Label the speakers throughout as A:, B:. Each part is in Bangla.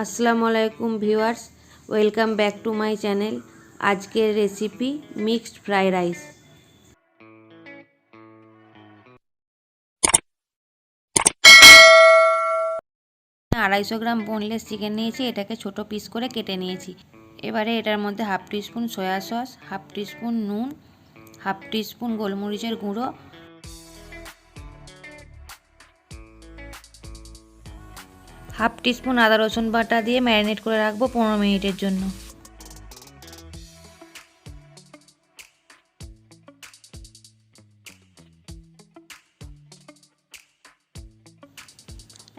A: আসসালামু আলাইকুম viewers, welcome back to my channel. আজকের রেসিপি মিক্সড ফ্রাইড রাইস। আড়াইশো গ্রাম বোনলেস চিকেন নিয়েছি, এটাকে ছোট পিস করে কেটে নিয়েছি। এবারে এটার মধ্যে half teaspoon soya sauce, half teaspoon নুন, হাফ টিস্পুন গোলমরিচের গুঁড়ো, হাফ টিস্পুন আদা রসুন বাটা দিয়ে ম্যারিনেট করে রাখবো 15 মিনিটের জন্য।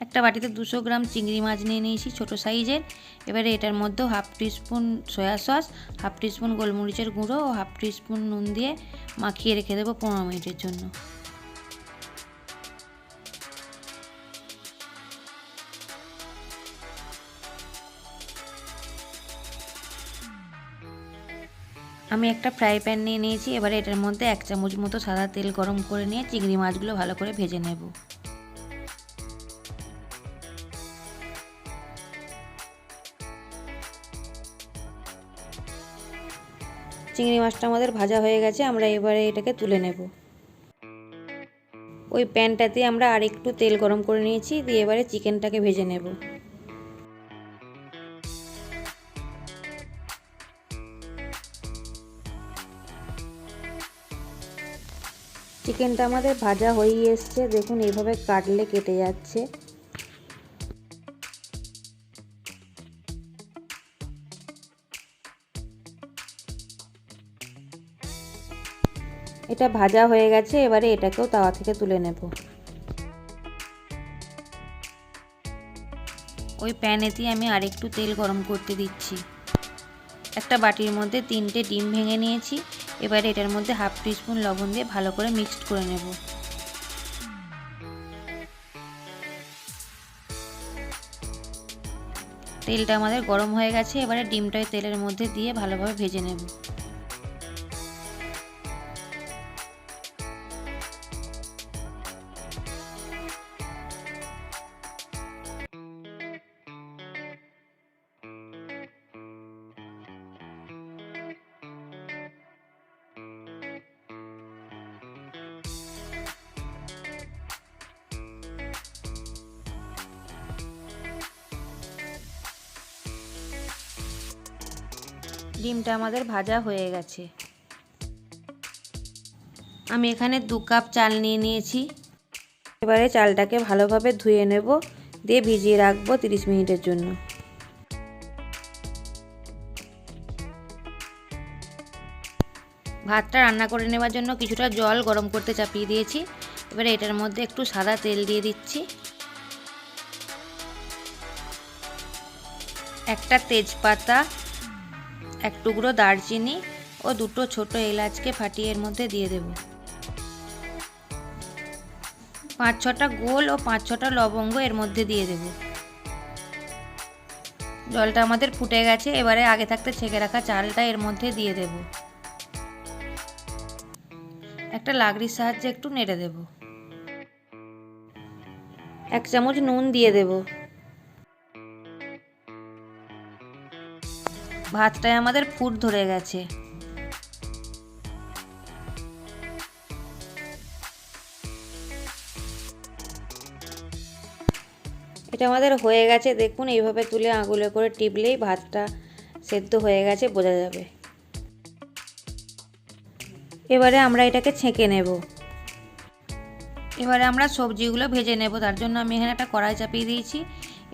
A: একটা বাটিতে 200 গ্রাম চিংড়ি মাছ নিয়ে নিয়েছি ছোটো সাইজের। এবারে এটার মধ্যে half teaspoon soya sauce, half teaspoon গোলমরিচের গুঁড়ো ও হাফ টিস্পুন নুন দিয়ে মাখিয়ে রেখে দেবো 15 মিনিটের জন্য। আমি একটা ফ্রাই প্যান নিয়ে নিয়েছি। এবারে এটার মধ্যে 1 চামচ মতো সাদা তেল গরম করে নিয়ে চিংড়ি মাছগুলো ভালো করে ভেজে নেব। চিংড়ি মাছটা আমাদের ভাজা হয়ে গেছে, আমরা এবারে এটাকে তুলে নেব। ওই প্যানটাতে আমরা আর একটু তেল গরম করে নিয়েছি, দিয়ে এবারে চিকেনটাকে ভেজে নেব। চিকেনটা আমাদের ভাজা হয়েই এসছে, দেখুন এইভাবে কাটলে কেটে যাচ্ছে। এটা ভাজা হয়ে গেছে, এবারে এটাকেও তাওয়া থেকে তুলে নেব। ওই প্যানেতেই আমি আরেকটু তেল গরম করতে দিচ্ছি। একটা বাটির মধ্যে 3টে ডিম ভেঙে নিয়েছি। এবারে এটার মধ্যে হাফ টিস্পুন লবণ দিয়ে ভালো করে মিক্সড করে নেব। তেলটা আমাদের গরম হয়ে গেছে, এবারে ডিমটাই তেলের মধ্যে দিয়ে ভালোভাবে ভেজে নেব। ডিমটা আমাদের ভাজা হয়ে গেছে। আমি এখানে 2 কাপ চাল নিয়ে নিয়েছি। এবারে চালটাকে ভালোভাবে ধুয়ে নেব, দিয়ে ভিজিয়ে রাখবো 30 মিনিটের জন্য। ভাতটা রান্না করে নেওয়ার জন্য কিছুটা জল গরম করতে চাপিয়ে দিয়েছি। এবারে এটার মধ্যে একটু সাদা তেল দিয়ে দিচ্ছি, একটা তেজপাতা, 1 টুকরো দারচিনি ও 2টো ছোট এলাচকে ফাটিয়ে এর মধ্যে দিয়ে দেব। 5-6টা গোল ও 5-6টা লবঙ্গ এর মধ্যে দিয়ে দেব। জলটা আমাদের ফুটে গেছে, এবারে আগে থাকতে ছেঁকে রাখা চালটা এর মধ্যে দিয়ে দেব। একটা লাগড়ির সাহায্যে একটু নেড়ে দেব। 1 চামচ নুন দিয়ে দেব। ভাতটায় আমাদের ফুট ধরে গেছে। এটা আমাদের হয়ে গেছে, দেখুন এইভাবে তুলে আঙুলে করে টিপলেই ভাতটা সেদ্ধ হয়ে গেছে বোঝা যাবে। এবারে আমরা এটাকে ছেঁকে নেব। এবারে আমরা সবজিগুলো ভেজে নেব, তার জন্য আমি এখানে একটা কড়াই চাপিয়ে দিয়েছি।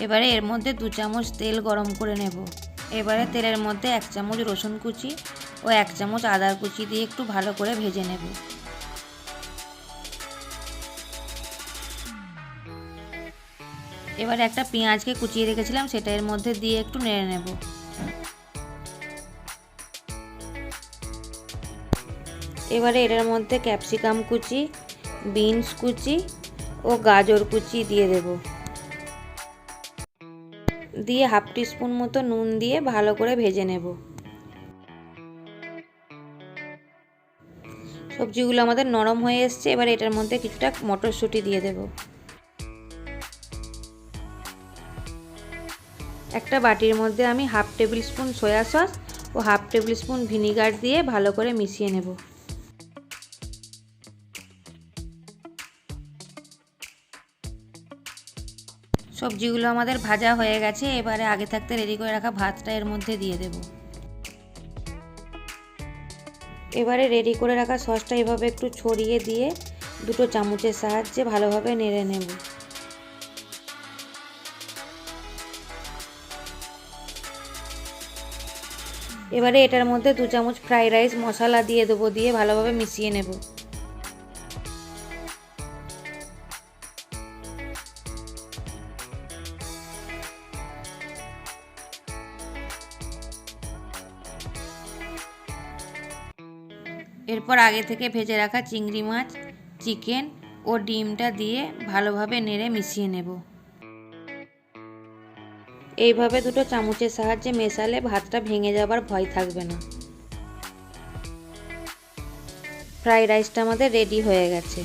A: এবারে এর মধ্যে 2 চামচ তেল গরম করে নেব। এবারে তেলের মধ্যে 1 চামচ রসুন কুচি ও 1 চামচ আদা কুচি দিয়ে একটু ভালো করে ভেজে নেব। এবারে একটা পেঁয়াজকে কুচিয়ে রেখেছিলাম, সেটা এর মধ্যে দিয়ে একটু নেড়ে নেব। এবারে এটার মধ্যে ক্যাপসিকাম কুচি, বিনস কুচি ও গাজর কুচি দিয়ে দেব। দিয়ে হাফ টিস্পুন মতো নুন দিয়ে ভালো করে ভেজে নেব। সবজিগুলো আমাদের নরম হয়ে এসছে, এবার এটার মধ্যে কিছুটা মটরশুঁটি দিয়ে দেব। একটা বাটির মধ্যে আমি half tablespoon soya sauce ও হাফ টেবিল স্পুন ভিনিগার দিয়ে ভালো করে মিশিয়ে নেব। সবজিগুলো আমাদের ভাজা হয়ে গেছে। এবারে আগে থাকতে রেডি করে রাখা ভাতটা এর মধ্যে দিয়ে দেব। এবারে রেডি করে রাখা সসটা এভাবে একটু ছড়িয়ে দিয়ে দুটো চামচের সাহায্যে ভালোভাবে নেড়ে নেব। এবারে এটার মধ্যে 2 চামচ ফ্রাইড রাইস মশলা দিয়ে দেবো, দিয়ে ভালোভাবে মিশিয়ে নেব। এরপর আগে থেকে ভেজে রাখা চিংড়ি মাছ, চিকেন ও ডিমটা দিয়ে ভালোভাবে নেড়ে মিশিয়ে নেব। এইভাবে দুটো চামচের সাহায্যে মেশালে ভাতটা ভেঙে যাবার ভয় থাকবে না। ফ্রাইড রাইসটা আমাদের রেডি হয়ে গেছে।